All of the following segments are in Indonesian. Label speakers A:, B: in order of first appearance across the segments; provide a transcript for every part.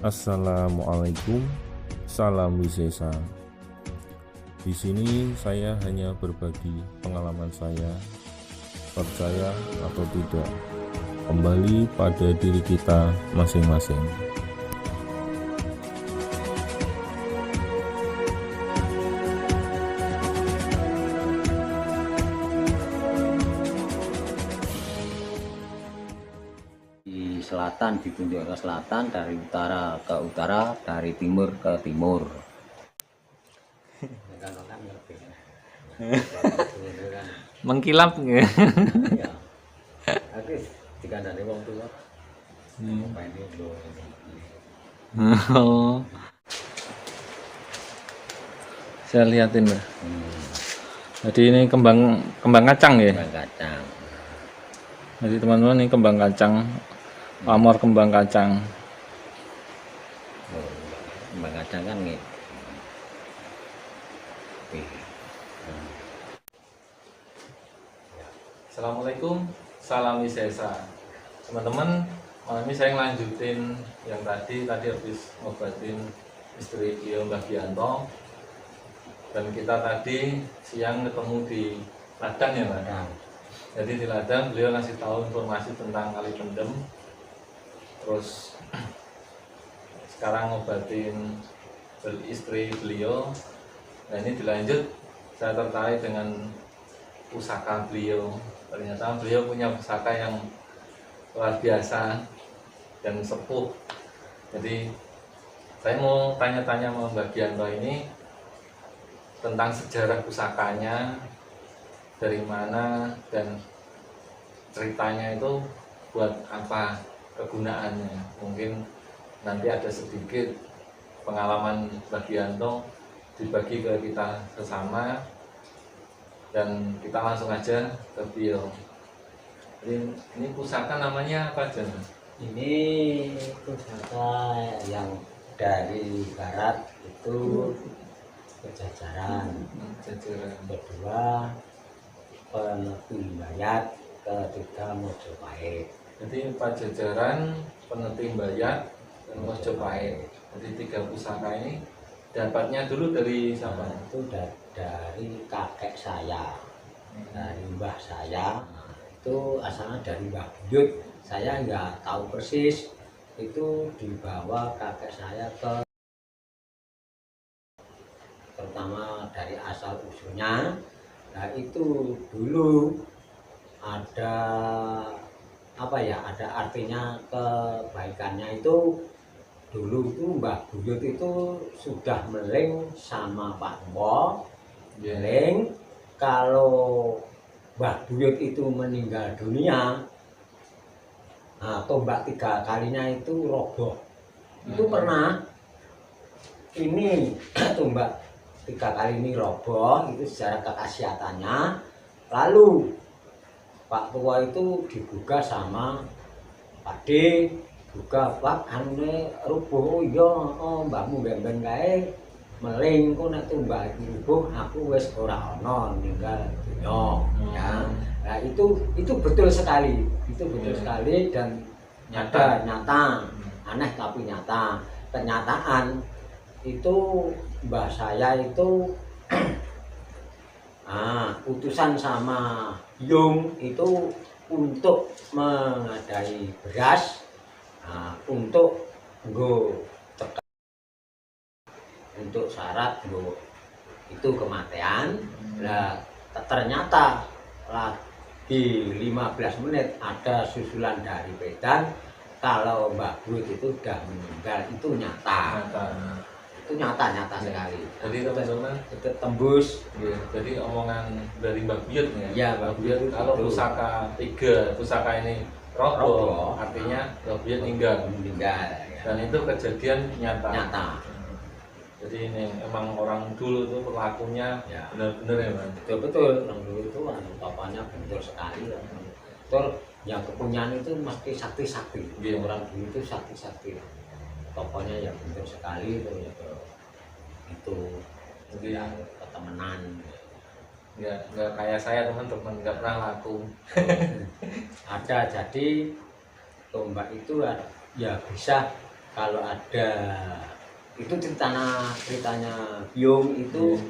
A: Assalamualaikum, salam wisesa. Di sini saya hanya berbagi pengalaman saya, percaya atau tidak, kembali pada diri kita masing-masing.
B: Selatan ditunjuk ke selatan, dari utara ke utara, dari timur ke timur.
C: Mengkilap nggak?
B: Ya, tapi dikandani wong tua. Apa ini belum?
C: Oh, saya liatin lah. Jadi ini kembang kacang ya.
B: Kembang kacang.
C: Jadi teman-teman ini kembang kacang, pamor kembang kacang.
B: Kembang kacang kan nih.
C: Assalamualaikum, salam wisesa. Teman-teman, malam ini saya ngelanjutin yang tadi habis ngobatin istri beliau Mbah Gianto. Dan kita tadi siang ketemu di ladang ya Mbak. Jadi di ladang beliau ngasih tahu informasi tentang kali pendem. Terus sekarang ngobatin istri beliau. Nah ini dilanjut, saya tertarik dengan pusaka beliau. Ternyata beliau punya pusaka yang luar biasa dan sepuh. Jadi saya mau tanya-tanya sama Mbak Gianto ini tentang sejarah pusakanya, dari mana dan ceritanya itu buat apa kegunaannya. Mungkin nanti ada sedikit pengalaman Mbak Gianto dibagi ke kita sesama, dan kita langsung aja ke beliau. Ini pusaka namanya apa aja?
B: Ini pusaka yang dari barat itu Pajajaran. Kedua Peneti Mbayat, ketiga Mojopahit.
C: Jadi Pajajaran, Peneti Mbayat, dan Mojopahit. Jadi 3 pusaka ini dapatnya dulu dari siapa?
B: Itu dari kakek saya, dari mbah saya. Itu asalnya dari Mbah Buyut. Saya nggak tahu persis. Itu dibawa kakek saya ke, terutama dari asal usulnya. Nah itu dulu ada apa ya, ada artinya kebaikannya. Itu dulu itu Mbah Buyut itu sudah meling sama Pak Tempo. Meling, kalau Mbah Buyut itu meninggal dunia, nah, tombak 3 kalinya itu roboh. Itu pernah ini tombak 3 kali ini roboh, itu secara kekhasiatannya. Lalu Pak Tua itu digugah sama Pak D, juga Pak anune rubuh. Oh iya, mbakmu ben kae meling kok nek tombak iki rubuh, aku wis ora ana, ninggal dunya. Ya. Nah, itu betul sekali. Itu betul sekali dan nyata. Aneh tapi nyata. Kenyataan itu mbah saya itu utusan sama Yung itu untuk mengadai beras, untuk untuk syarat itu kematian. Nah, ternyata lagi 15 menit ada susulan dari Medan kalau Mbah Buyut itu sudah meninggal. Itu nyata. Itu nyata sekali.
C: Jadi teman-teman
B: itu tembus.
C: Ya, jadi omongan dari Mbah Buyut ya.
B: Iya, Mbah Buyut
C: kalau
B: itu.
C: pusaka ini roboh, artinya Mbah Buyut meninggal.
B: Ya.
C: Dan itu kejadian
B: Nyata.
C: Jadi ini emang orang dulu tuh perlakunya
B: Ya.
C: benar-benar ya Bang.
B: Betul. Orang dulu itu topannya betul sekali. Betul. Yang kepunyaan itu mesti sakti-sakti.
C: Yeah.
B: Orang dulu itu sakti-sakti. Tokonya ya betul sekali itu
C: Jadi
B: yang ketemenan.
C: nggak kayak saya teman-teman, nggak pernah laku.
B: Ada, jadi tombak itu ya bisa kalau ada itu ceritanya Biung itu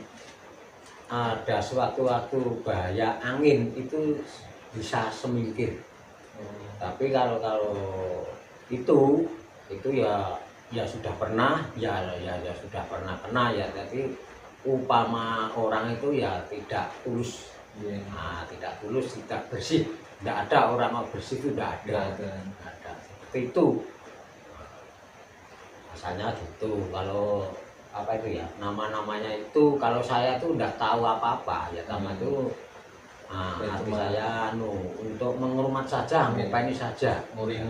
B: ada suatu waktu bahaya angin itu bisa semingkir. Tapi kalau itu ya sudah pernah ya sudah pernah kena ya, tapi upama orang itu ya tidak tulus. Tidak tulus, tidak bersih, tidak ada orang mau bersih itu tidak ada. Seperti itu rasanya gitu. Kalau apa itu ya nama-namanya itu kalau saya tuh tidak tahu apa-apa ya, sama itu hati saya untuk menghormat saja, ini saja, nguri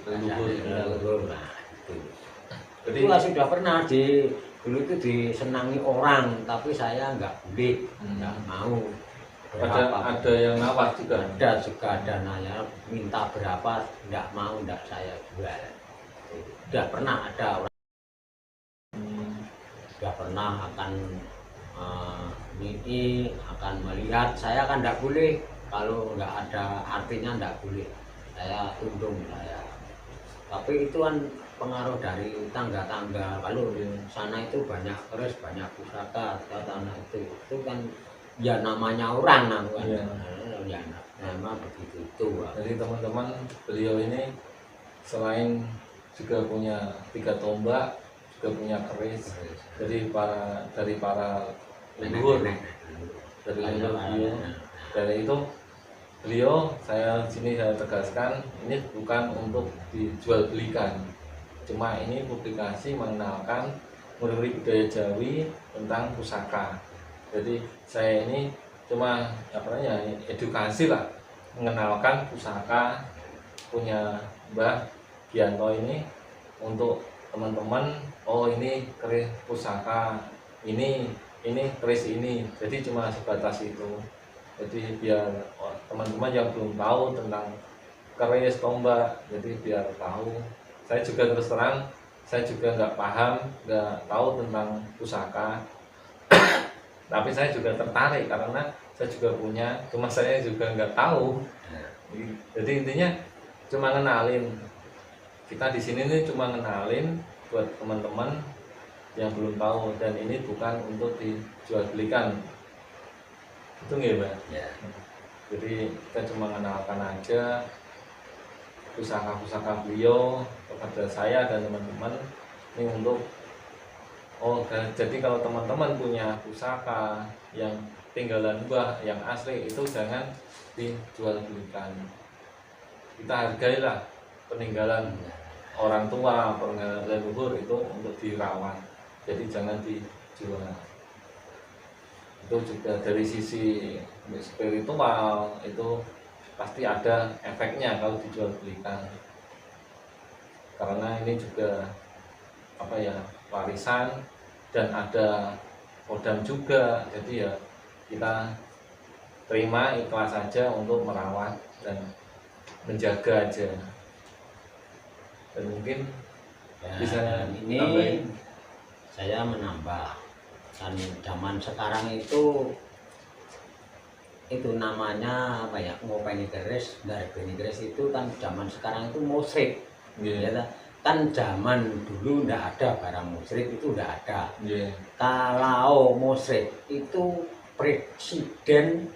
B: leluhur. Nah, itu. Jadi sudah pernah dulu itu disenangi orang, tapi saya nggak boleh, nggak mau.
C: Ada yang nawar juga.
B: Ada nanya minta berapa, nggak mau, nggak saya jual. Sudah pernah ada orang, sudah pernah akan ini akan melihat, saya kan tidak boleh, kalau nggak ada artinya tidak boleh, saya tundung saya. Tapi itu kan pengaruh dari tangga-tangga, kalau di sana itu banyak keris, banyak pusaka, tanah itu kan ya namanya orang kan. Ya nama begitu itu.
C: Jadi teman-teman, beliau ini selain juga punya 3 tombak, juga punya keris. Jadi dari para leluhur, dari leluhur beliau. Dari itu beliau, saya tegaskan, ini bukan untuk dijual belikan, cuma ini publikasi mengenalkan murid budaya Jawi tentang pusaka. Jadi saya ini cuma edukasi lah, mengenalkan pusaka punya Mbah Gianto ini untuk teman-teman. Oh, ini keris pusaka ini keris ini. Jadi cuma sebatas itu. Jadi biar teman-teman yang belum tahu tentang keris tombak, jadi biar tahu. Saya juga terus terang, saya juga nggak paham, nggak tahu tentang pusaka. Tapi saya juga tertarik karena saya juga punya, cuma saya juga nggak tahu. Jadi intinya cuma ngenalin. Kita di sini nih cuma ngenalin buat teman-teman yang belum tahu, dan ini bukan untuk dijual belikan. Itu nggih, Mbak?
B: Ya.
C: Jadi kita cuma mengenalkan aja pusaka-pusaka beliau kepada saya dan teman-teman ini untuk jadi kalau teman-teman punya pusaka yang tinggalan Mbah yang asli, itu jangan dijual belikan. Kita hargailah peninggalan orang tua, peninggalan leluhur itu untuk dirawat. Jadi jangan dijual. Itu juga dari sisi spiritual itu pasti ada efeknya kalau dijual belikan, karena ini juga warisan dan ada kodam juga. Jadi ya kita terima ikhlas saja untuk merawat dan menjaga aja. Dan mungkin bisa
B: ini
C: tambahin.
B: Saya menambah, kan zaman sekarang itu namanya ngopeni keris, dari beni keris itu kan zaman sekarang itu musyrik. Ya, kan zaman dulu ndak ada barang musyrik, itu ndak ada. Kalau musyrik itu presiden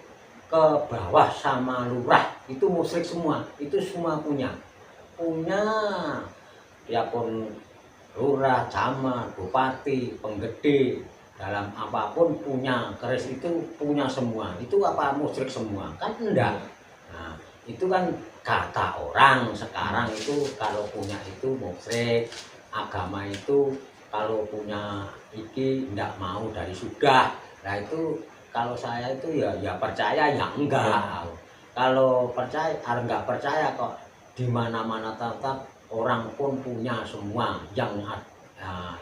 B: ke bawah sama lurah itu musyrik semua, itu semua punya ya pun lurah, camat, bupati, penggede, dalam apapun punya keris, itu punya semua. Itu apa musyrik semua? Kan enggak. Nah, itu kan kata orang sekarang itu kalau punya itu musyrik. Agama itu kalau punya iki enggak mau dari sudah. Nah itu kalau saya itu ya percaya ya enggak. Kalau percaya enggak percaya kok, di mana-mana tetap orang pun punya semua yang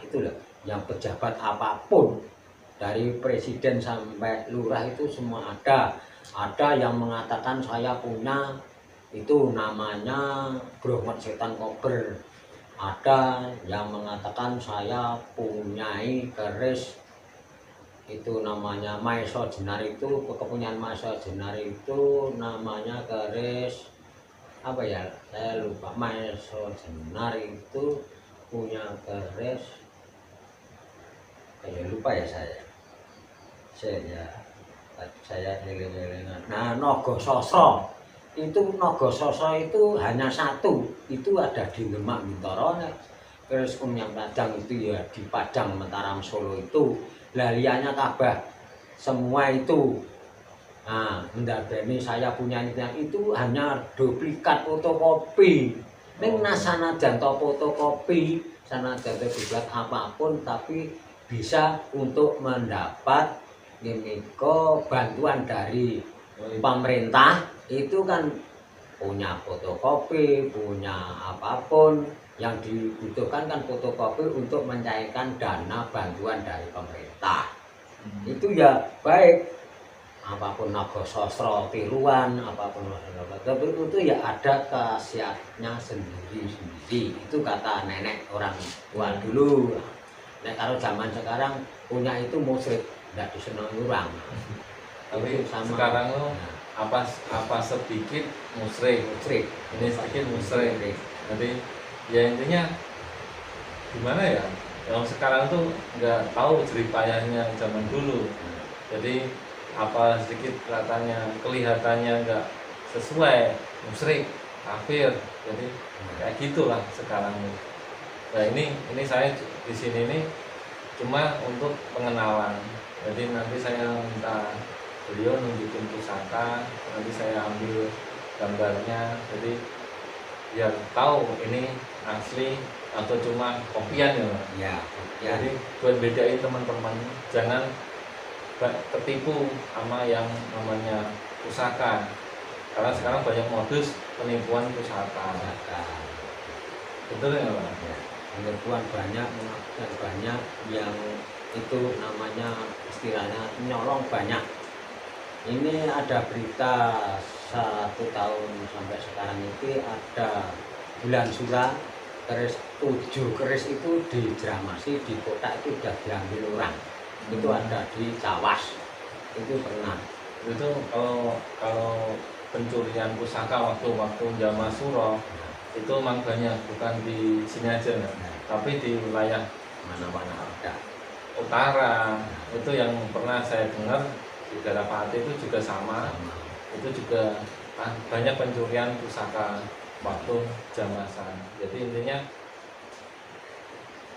B: itu loh, yang pejabat apapun dari presiden sampai lurah itu semua ada. Ada yang mengatakan saya punya itu namanya Bromet Setan Kober. Ada yang mengatakan saya punyai keris itu namanya Maeso Jenar, itu kepunyaan Maeso Jenar itu namanya keris apa ya, saya lupa. Maeso Jenar itu punya keris, kayak lupa ya saya eling-elingan. Nah, Naga Sasra itu hanya satu, itu ada di Demak Bintoro. Terus yang Padang itu ya di Padang Mataram Solo itu. Lah liannya kabeh semua itu. Nah, mendabeni saya punya itu hanya duplikat fotokopi. Ning sanajan to fotokopi, sanajan to dibuat apapun, tapi bisa untuk mendapat bantuan dari pemerintah itu kan punya fotokopi, punya apapun yang dibutuhkan kan fotokopi untuk mencairkan dana bantuan dari pemerintah. Itu ya baik, apapun Naga Sasra tiruan, apapun tapi itu ya ada khasiatnya sendiri-sendiri. Itu kata nenek orang tua dulu. Nek kalau zaman sekarang punya itu musyrik, tidak disenangi orang.
C: Tapi sama sekarang lo apa sedikit musyrik, ini sedikit musyrik. Jadi ya intinya gimana ya? Yang sekarang tuh nggak tahu jeripayahnya zaman dulu. Jadi apa sedikit kelihatannya nggak sesuai, musyrik, kafir. Jadi kayak gitulah sekarang. Nah ini saya di sini nih cuma untuk pengenalan. Jadi nanti saya minta beliau nunjukin pusaka, nanti saya ambil gambarnya, jadi biar tahu ini asli atau cuma kopian ya, Pak.
B: Ya.
C: Jadi buat bedain teman-teman, jangan tertipu sama yang namanya pusaka, karena sekarang banyak modus penipuan pusaka. Betul ya, Pak?
B: Ya. Penipuan banyak yang itu namanya istilahnya nyolong banyak. Ini ada berita 1 tahun sampai sekarang itu ada bulan Sura, keris 7 keris itu dijeramasi di kotak itu sudah diambil orang. Itu ada di Cawas, itu pernah.
C: Itu kalau pencurian pusaka waktu zaman Suro itu memang banyak, bukan di sini aja, tapi di wilayah
B: mana-mana ada.
C: Utara itu yang pernah saya dengar di daerah Pati itu juga sama. Itu juga banyak pencurian pusaka waktu jamasan. Jadi intinya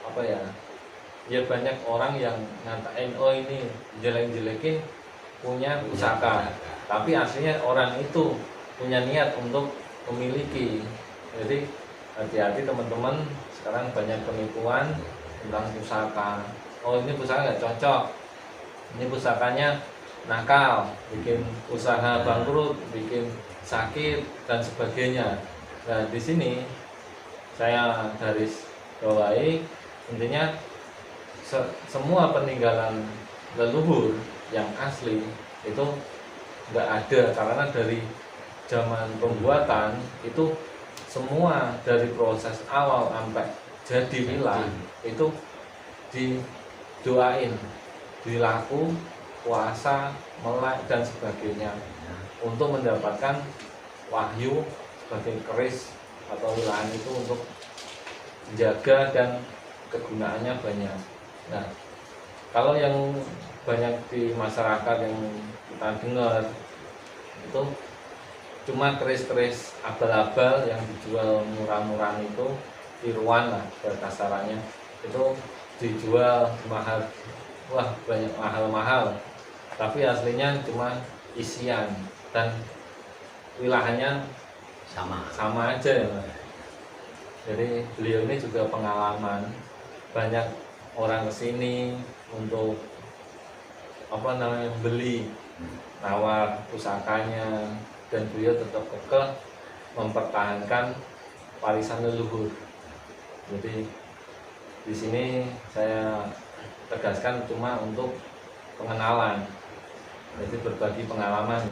C: apa ya? Ya banyak orang yang ngatain oh ini jelek-jelekin punya pusaka, tapi aslinya orang itu punya niat untuk memiliki. Jadi hati-hati teman-teman, sekarang banyak penipuan tentang pusaka. Oh ini pusaka nggak cocok, ini pusakanya nakal, bikin usaha bangkrut, bikin sakit dan sebagainya. Nah di sini saya garis bawahi intinya semua peninggalan leluhur yang asli itu nggak ada, karena dari zaman pembuatan itu semua dari proses awal sampai jadi villa itu didoain, dilaku, puasa, melek dan sebagainya untuk mendapatkan wahyu sebagai keris atau wilayah itu untuk menjaga dan kegunaannya banyak. Nah, kalau yang banyak di masyarakat yang kita dengar itu cuma keris-keris abal-abal yang dijual murah-murah itu, tiruan lah kasarannya, itu dijual mahal, wah banyak mahal-mahal, tapi aslinya cuma isian dan wilayahnya sama aja ya. Jadi beliau ini juga pengalaman, banyak orang kesini untuk beli, nawar pusakanya, dan beliau tetap kekeh mempertahankan warisan leluhur. Jadi di sini saya tegaskan cuma untuk pengenalan, jadi berbagi pengalaman.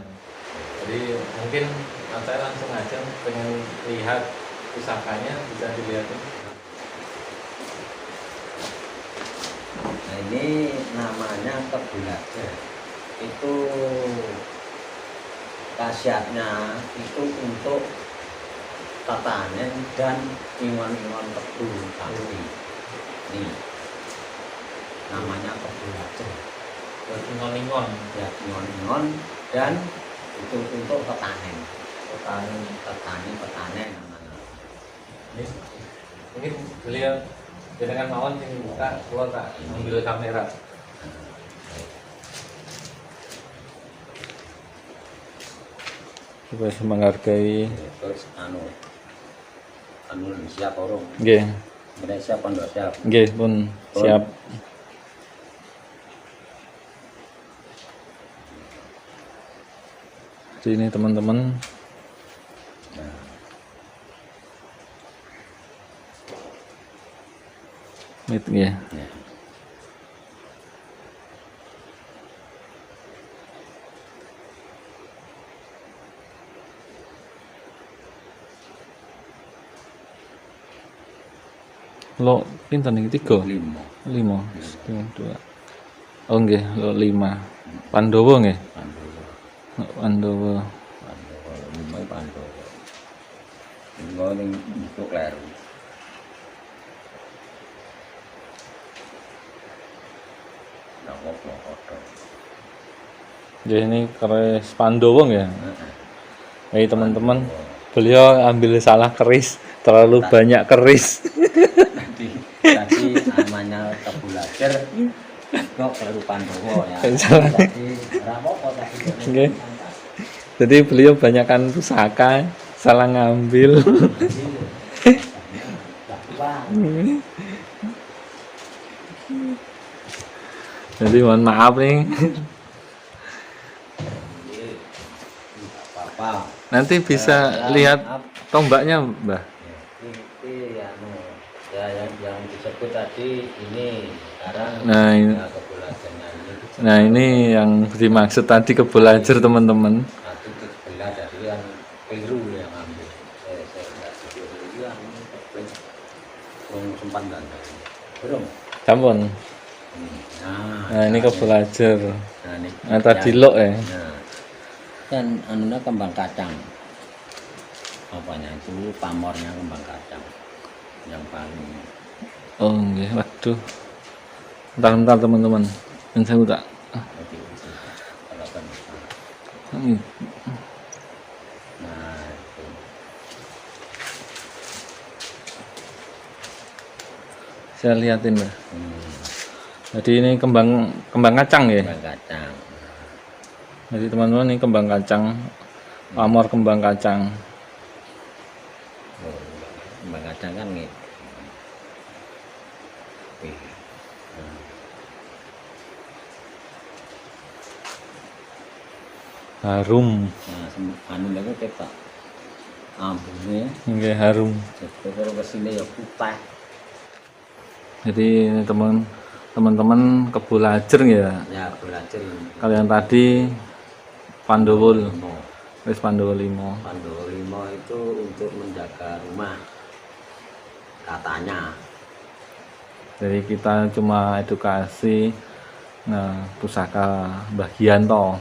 C: Jadi mungkin saya langsung aja pengen lihat pusakanya, bisa dilihat.
B: Nah ini namanya kebulaga. Itu khasiatnya itu untuk tatanen dan ingon-ingon kebu tadi. Nih, namanya kebu lajeng.
C: Ingon-ingon.
B: Ya, ingon-ingon dan itu untuk tetanen. Petani namanya.
C: Ini mungkin beliau dengan mawon yang buka keluar tak ambil kamera.
A: Supaya menghargai.
B: Terus anu siap orang.
A: Nggih.
B: Mereka siap apa enggak siap?
A: Nggih, pun siap. Jadi ini teman-teman itu ya.
B: Ya.
A: Lo pinten iki 3?
B: 5.
A: 5. 2. Oh nggih, lo 5. Pandowo nggih. Pandowo.
B: Lima Pandowo. Lima ning untuk kleru.
A: Ya ini keris Pandowo ya. Hey teman-teman, beliau ambil salah keris, terlalu banyak keris.
B: Tadi namanya kebu lajer kok kleru Pandowo ya.
A: Salah.
B: Tadi ora apa-apa tadi.
A: Nggih. Jadi beliau banyakkan pusaka, salah ngambil. Jadi mohon maaf nih.
B: Apa?
A: Nanti bisa lihat tombaknya, Mbah.
B: Ini ya yang disebut tadi ini sekarang
A: Nah, ini.
B: ya, kebu lajernya ini.
A: Nah, ini yang dimaksud tadi kebelajar teman-teman.
B: Nanti itu sebelah dari yang keliru yang ambil. Saya enggak setuju yang sempat enggak. Belum.
A: Sampun. Nah, ini kebelajar. Nah, tadi lo ya.
B: Nah, kan anunya kembang kacang. Apanya itu pamornya kembang kacang. Yang paling
A: Oh, nggih. Waduh. Bentar teman-teman. Dan saya udah.
B: kalau kan. Nah, itu.
A: Saya liatin, Mbah. Jadi ini kembang kacang ya.
B: Kembang kacang.
A: Jadi teman-teman ini kembang kacang, pamor kembang kacang.
B: Oh, kembang kacang kan nih.
A: Harum.
B: Nah, anu lagi kita ambune
A: Nggih, harum.
B: terus kesini ya putih.
A: Jadi ini teman-teman kebelajar ya.
B: Ya belajar ini.
A: Kalian tadi Pandowo,
B: Limo.
A: wis Pandowo 5.
B: Pandowo 5 itu untuk menjaga rumah katanya.
A: Jadi kita cuma edukasi pusaka Mbah Giyanto.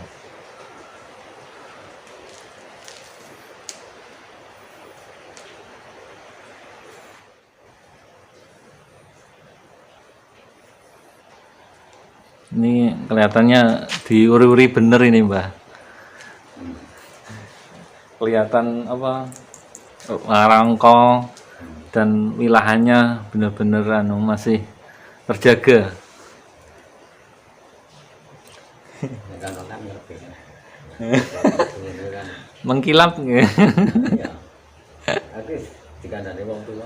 A: Ini kelihatannya diuri-uri bener ini, Mbah. Kelihatan apa? Rangka dan wilayahnya bener-bener masih terjaga.
B: Kan ngerti.
A: Mengkilap ya.
B: Ya. Aku dikandani wong tua.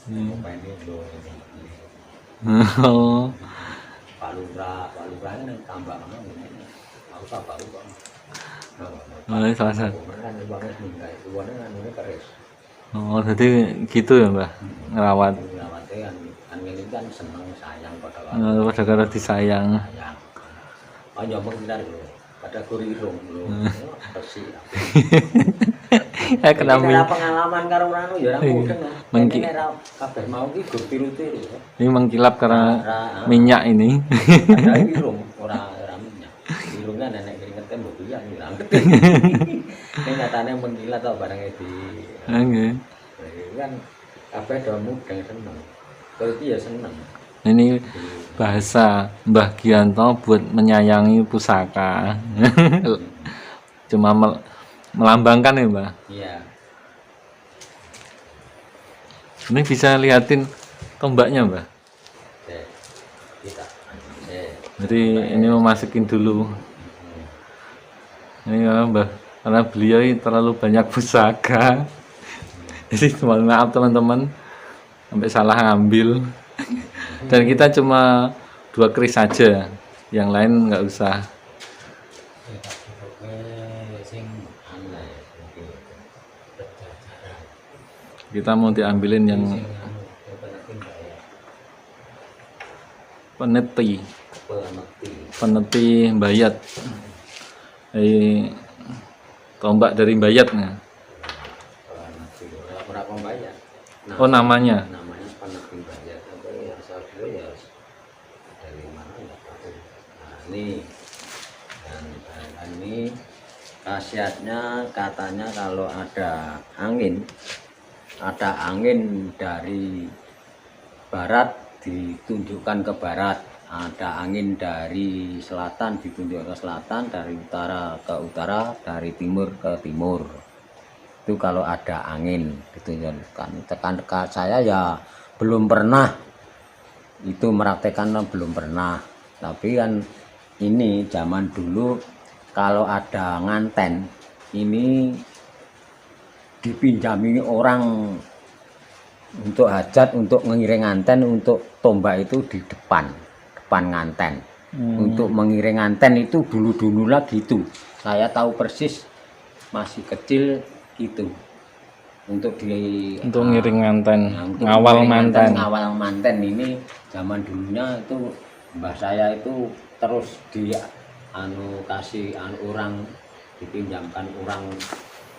B: Apa ini lho ini.
A: Oh.
B: Pak Lurah ini tambah mana ini. Aku tak tahu Bang.
A: Mulai salah satu.
B: Kan banget nih luarnya kan ini keris.
A: Oh, jadi gitu ya, Mbah. Ngerawat.
B: Ngerawatnya kan ini kan seneng sayang pada
A: Pada karo disayang.
B: sayang. Oh nyomong bentar lho. Pada kurirung lho. Bersih.
A: Kena
B: Ini pengalaman karo anu ya ora mudeng.
A: Mengki-
B: Ini ora kabeh mau ki gur pirute lho.
A: Ini mengkilap karena minyak ini.
B: Ada irung ora minyak. Irungnya nenek keringetnya mbok piye ora ngerti. Ini katanya mengkilat atau barangnya di
A: Nggih.
B: Ini kan kabeh do mudeng seneng. Terus ya seneng.
A: Ini bahasa Mbah Gianto buat menyayangi pusaka. Cuma melambangkan ya, Mbah.
B: Iya.
A: Ini bisa liatin tombaknya, Mbah.
B: Oke. Kita. Oke.
A: Jadi ini memasukin dulu. Ini karena beliau ini terlalu banyak pusaka. Jadi mohon maaf teman-teman, sampai salah ngambil. Dan kita cuma 2 keris saja, yang lain nggak usah.
B: Sing aneh. Berjajaran.
A: Kita mau diambilin yang
B: Sing anu penting ya.
A: peneti,
B: Pengerti.
A: peneti Mbayat. Tombak dari Mbayatnya.
B: Pengerti. Ora pembayar.
A: Oh namanya.
B: Namanya pengerti bayar. Tapi asal dulu ya dari mana ya tahu. Nah, ini khasiatnya katanya kalau ada angin dari barat ditunjukkan ke barat, ada angin dari selatan ditunjukkan ke selatan, dari utara ke utara, dari timur ke timur. Itu kalau ada angin ditunjukkan. Tekan saya ya belum pernah itu meraktekan, belum pernah. Tapi kan ini zaman dulu kalau ada nganten ini dipinjami orang untuk hajat, untuk mengiring nganten, untuk tombak itu di depan nganten. Untuk mengiring nganten itu dulu lagi itu. Saya tahu persis masih kecil itu. Untuk
A: ngiring nganten,
B: untuk
A: ngawal
B: mengiring
A: manten.
B: ngawal manten ini zaman dulunya itu mbah saya itu terus kasih orang, dipinjamkan orang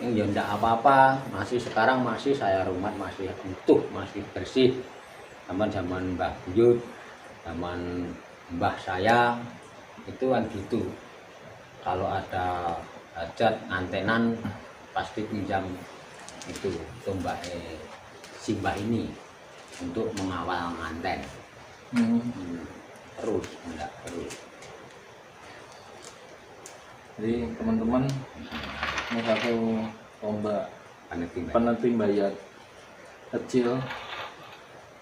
B: yang ya enggak apa-apa, masih sekarang masih saya rumah masih utuh, masih bersih. Zaman Mbah Buyut, zaman mbah saya itu kan gitu. Kalau ada hajat ngantenan pasti pinjam itu tombak simbah ini untuk mengawal nganten. Terus enggak terus.
A: Jadi teman-teman, ini satu tombak
B: Peneti
A: peneti Mbayat kecil,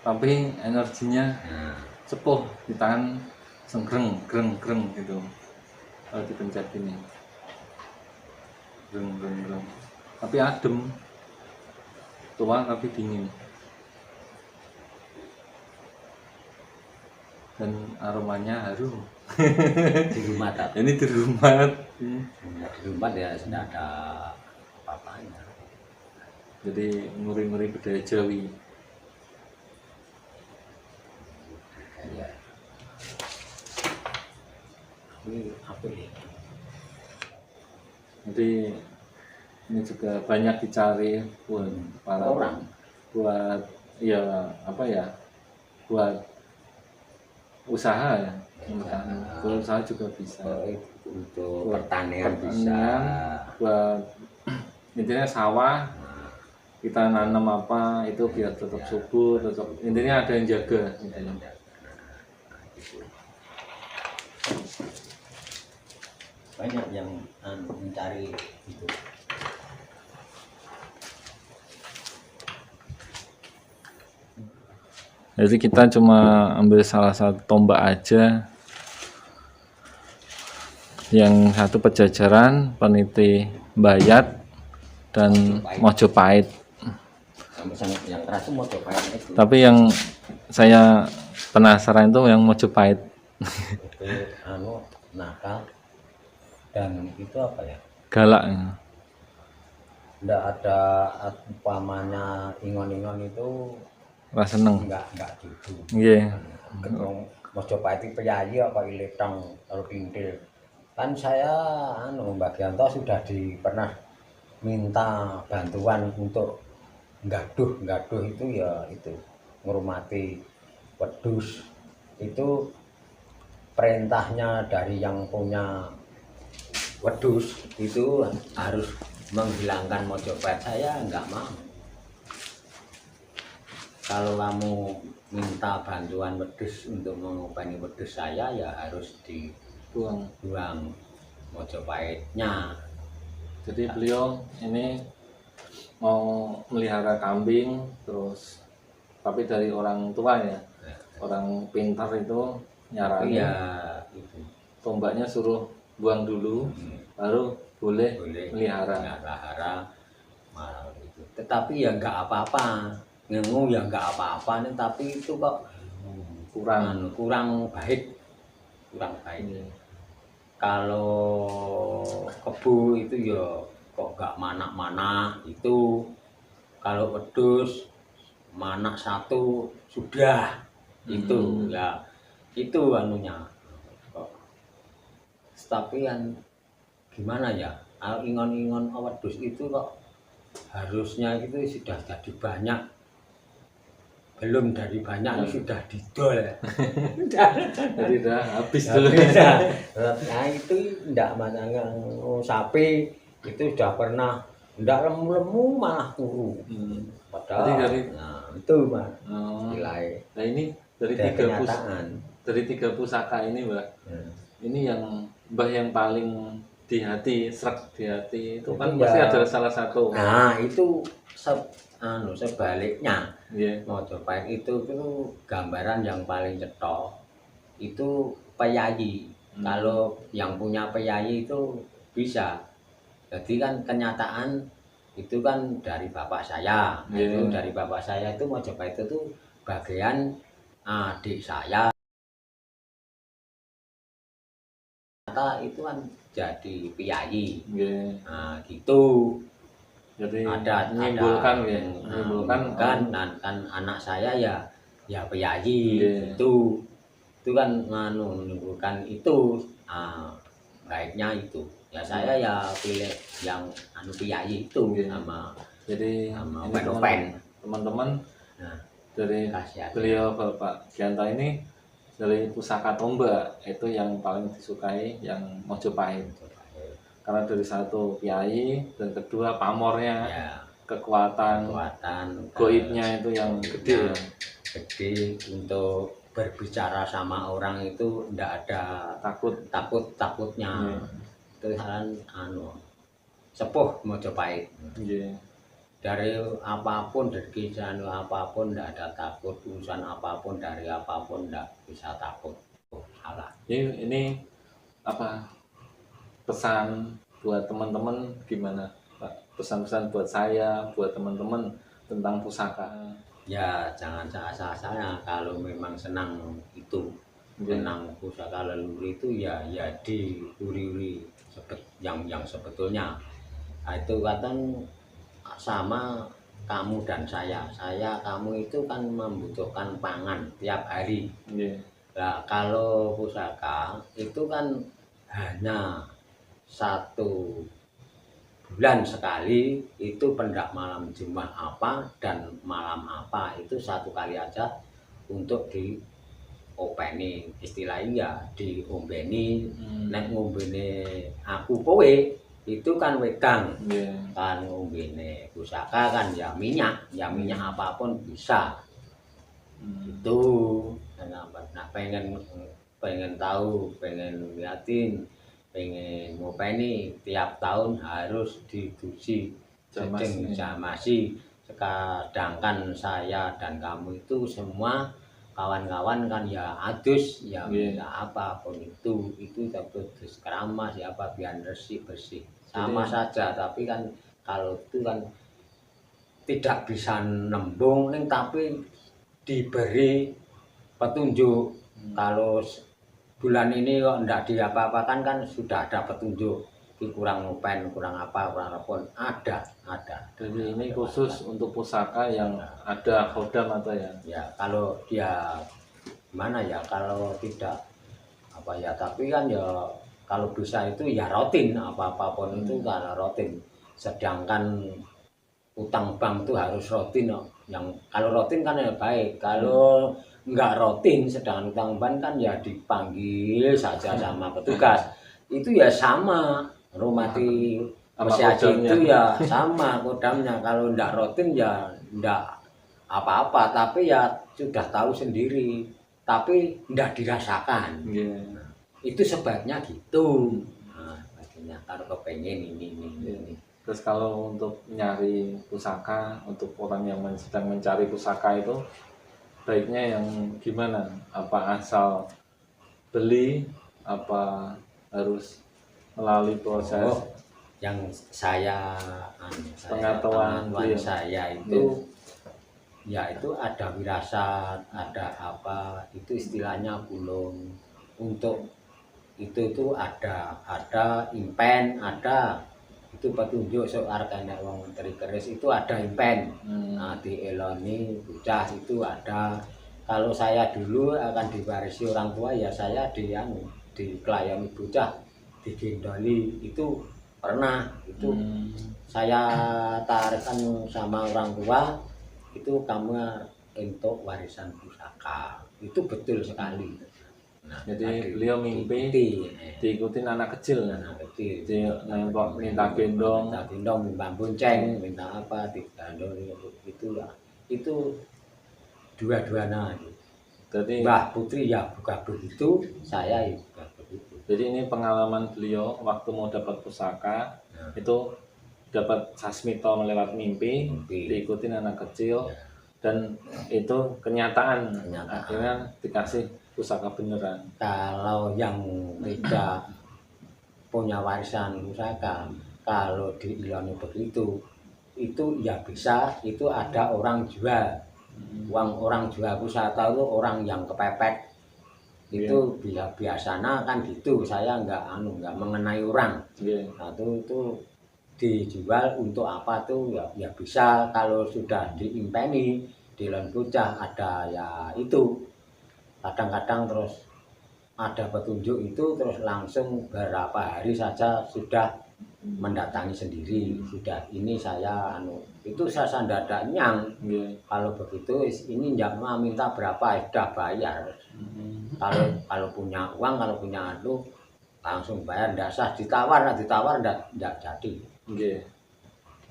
A: tapi energinya
B: Nah,
A: cepuh di tangan, senggreng greng gitu. Kalau dipencet ini, greng. Tapi adem, tua tapi dingin. Dan aromanya harum.
B: di rumah tak.
A: Ini di rumah.
B: Di rumah ya sudah ada apa-apanya.
A: Jadi nguri-nguri budaya Jawi.
B: Ya. Ini apa ini?
A: Jadi ini juga banyak dicari buat para
B: Orang.
A: buat ya apa ya, buat usaha ya. Buat usaha juga bisa.
B: Untuk
A: Buat
B: pertanian bisa.
A: Buat intinya sawah, kita nanam apa itu biar tetap subur, tetap intinya ada yang jaga intinya.
B: Banyak yang mencari itu.
A: Jadi kita cuma ambil salah satu tombak aja. Yang satu Pejajaran, peniti Mbayat, dan Mojopahit.
B: Sampai yang keras itu mau coba itu.
A: Tapi yang saya penasaran itu yang Mojopahit.
B: Itu nakal dan itu apa ya?
A: Galak.
B: Enggak ada umpamanya ingon-ingon itu
A: Ora seneng.
B: enggak gitu.
A: Nggih.
B: Mau coba itu peyayi apa iletang kalau pintil. Kan saya Mbak Gianto sudah pernah minta bantuan untuk nggaduh itu ya itu ngurmati wedhus. Itu perintahnya dari yang punya wedhus itu harus menghilangkan Mojopahit. Saya enggak mau. kalau kamu minta bantuan wedhus untuk mengopeni wedhus saya ya harus
A: buang.
B: dibuang Mojopahitnya.
A: Jadi beliau ini mau melihara kambing terus, tapi dari orang tua ya, orang pintar itu
B: Tapi
A: nyaranin
B: ya itu
A: tombaknya suruh buang dulu, baru boleh
B: boleh
A: melihara.
B: melihara malah itu. Tetapi ya nggak apa-apa, ngengu ya nggak apa-apa nih, tapi itu kok kurang baik, kurang baik. Kalau kebu itu ya kok nggak manak-manak itu. Kalau wedhus manak satu sudah itu ya itu anunya kok. Tapi kan gimana ya, ingon-ingon wedhus itu kok harusnya itu sudah jadi banyak, belum dari banyak ini sudah didol.
A: Jadi udah habis dulu.
B: Nah itu enggak masalah. Sapi itu sudah pernah enggak lemu-lemu malah turu. Padahal
A: Jadi dari
B: nah itu mah nilai
A: nah ini dari
B: dari
A: tiga pusaka ini Mbak. Ini yang Mbah yang paling di hati, srek di hati itu kan
B: Itu
A: pasti
B: ya.
A: ada salah satu.
B: Nah itu sebaliknya.
A: Iya.
B: Mojopahit itu gambaran yang paling cetok itu peyayi. Kalau yang punya peyayi itu bisa. Jadi kan kenyataan itu kan dari bapak saya. Itu dari bapak saya itu Mojopahit itu bagian adik saya. Ternyata itu kan jadi piyayi. Nah gitu.
A: Jadi
B: ada
A: menyimpulkan ya,
B: menyimpulkan kan anak saya ya piyayi itu kan menimbulkan itu baiknya itu ya saya ya pilih yang piyayi itu sama
A: jadi
B: sama
A: ini teman-teman
B: nah,
A: dari beliau Bapak Gianto ini dari pusaka tombak itu yang paling disukai yang Mojopahit karena dari satu piyayi dan kedua pamornya
B: ya,
A: kekuatan goibnya itu yang gede ya.
B: Gede untuk berbicara sama orang itu ndak ada takutnya. Itu hal sepuh Mojopahit. Dari apapun, dari kisah apapun ndak ada takut, urusan apapun dari apapun ndak bisa takut. Salah.
A: Ini apa pesan buat teman-teman gimana Pak? Pesan-pesan buat saya, buat teman-teman tentang pusaka.
B: Ya jangan salah-salah kalau memang senang itu senang pusaka leluhur itu ya diuri-uri yang sebetulnya. Nah, itu kan sama kamu dan saya kamu itu kan membutuhkan pangan tiap hari. Nah kalau pusaka itu kan hanya 1 bulan sekali itu pendak malam Jumat apa dan malam apa itu 1 kali aja untuk diopeni istilahnya ya diombeni. Nek ngombene aku kowe itu kan wedang kan ngombene pusaka kan ya minyak apapun bisa itu. Nah pengen tahu pengen liatin pengen ngopeni tiap tahun harus didusi jamasi. Sedangkan saya dan kamu itu semua kawan-kawan kan ya adus ya apapun itu terus keramas ya apa biar bersih sama saja. Tapi kan kalau itu kan tidak bisa nembung tapi diberi petunjuk. Kalau bulan ini kok enggak diapa-apakan kan sudah ada petunjuk kurang ngopen kurang apa kurang repon ada.
A: Jadi ini khusus untuk pusaka yang ada khodam atau
B: ya kalau dia mana ya kalau tidak apa ya tapi kan ya kalau bisa itu ya rutin apapun itu karena rutin. Sedangkan utang bank itu harus rutin yang kalau rutin kan ya baik. Kalau enggak rutin sedangkan utang bank kan ya dipanggil saja sama petugas itu ya sama rumati Haji itu ya sama kodamnya. Kalau enggak rutin ya enggak apa-apa, tapi ya sudah tahu sendiri, tapi tidak dirasakan.
A: Nggih.
B: Itu sebabnya gitu. Nah, sebabnya kalau kepengen ini.
A: Terus kalau untuk nyari pusaka, untuk orang yang sedang mencari pusaka itu baiknya yang gimana? Apa asal beli, apa harus melalui proses
B: Oh, yang saya
A: pengetahuan
B: pengetahuan
A: iya.
B: saya itu ya itu ada wirasat, ada apa, itu istilahnya bulung. Untuk itu ada impen, ada itu petunjuk soal kena wong menteri keris itu ada impen. Nah, di eloni bocah itu ada. Kalau saya dulu akan diwarisi orang tua ya saya di kelayani bocah digendoli itu pernah itu saya tawarkan sama orang tua itu kamu untuk warisan pusaka itu betul sekali. Nah,
A: Jadi beliau mimpi diikutin anak kecil,
B: anak kecil
A: di nempok minta gendong.
B: minta bonceng, minta apa digandong itu dua-duanya.
A: Jadi
B: Mbah Putri ya bukan begitu, saya ya bukan begitu.
A: Jadi ini pengalaman beliau waktu mau dapat pusaka itu dapat sasmito lewat mimpi, diikutin anak kecil dan itu kenyataan. Akhirnya dikasih pusaka beneran.
B: Kalau yang tidak punya warisan pusaka, kalau di Iloni begitu, itu ya bisa, itu ada orang jual. Orang jual pusaka itu orang yang kepepet. Itu biasanya kan gitu, saya nggak mengenai orang. Nah, itu dijual untuk apa tuh ya bisa kalau sudah diimpeni di dalam bocah ada ya itu kadang-kadang terus ada petunjuk itu terus langsung beberapa hari saja sudah mendatangi sendiri sudah ini saya itu saya tidak nyang kalau begitu ini nggak mau minta berapa sudah bayar kalau punya uang kalau punya langsung bayar tidak sah ditawar tidak jadi.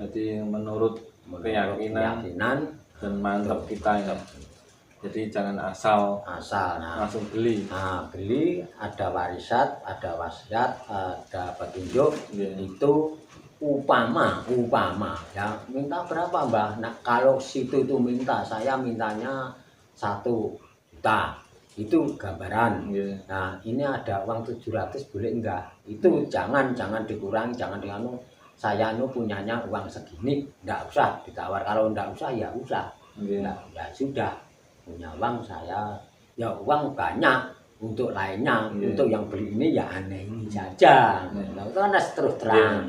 A: Jadi menurut keyakinan dan mantap kita ya. Jadi jangan asal langsung beli.
B: Nah, beli ada warisan, ada wasiat, ada petunjuk. Itu upama ya minta berapa Mbah? Nah, kalau situ itu minta saya mintanya 1 juta. Itu gambaran. Nah, ini ada uang 700 boleh enggak? Itu jangan dikurangi, jangan dianu. Saya punyanya uang segini, enggak usah ditawar. Kalau enggak usah ya usah. Ya sudah. Punya uang saya, ya uang banyak untuk lainnya. Untuk yang beli ini ya aneh ini saja. Nah, itu kan terus terang.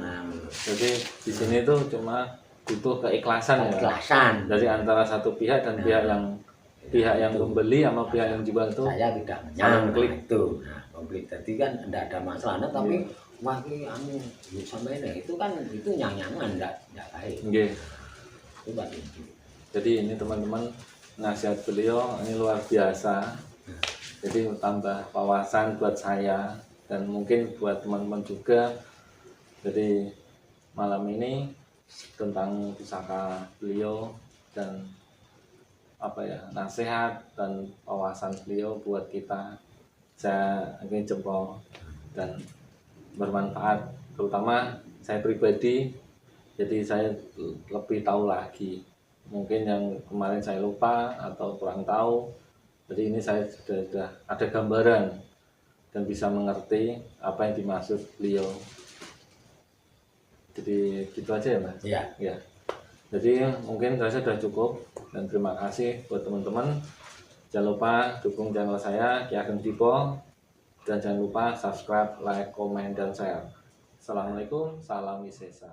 A: Jadi di sini tuh cuma butuh keikhlasan ya.
B: Keikhlasan.
A: Dari antara satu pihak dan pihak yang membeli sama pihak yang jual itu.
B: Saya tidak menyangklik itu. Nah, konflik tadi kan enggak ada masalah, tapi wah ini sama ini itu kan itu nyanyangan enggak baik. Itu itu.
A: Jadi ini teman-teman nasihat beliau ini luar biasa. Jadi tambah wawasan buat saya dan mungkin buat teman-teman juga. Jadi malam ini tentang pusaka beliau dan nasihat dan wawasan beliau buat kita saya ingin jempol dan bermanfaat terutama saya pribadi. Jadi saya lebih tahu lagi mungkin yang kemarin saya lupa atau kurang tahu. Jadi ini saya sudah ada gambaran dan bisa mengerti apa yang dimaksud beliau. Jadi gitu aja ya Mas. Ya. Jadi mungkin saya sudah cukup dan terima kasih buat teman-teman. Jangan lupa dukung channel saya Ki Ageng Dipo dan jangan lupa subscribe, like, komen, dan share. Assalamualaikum, salam Wisesa.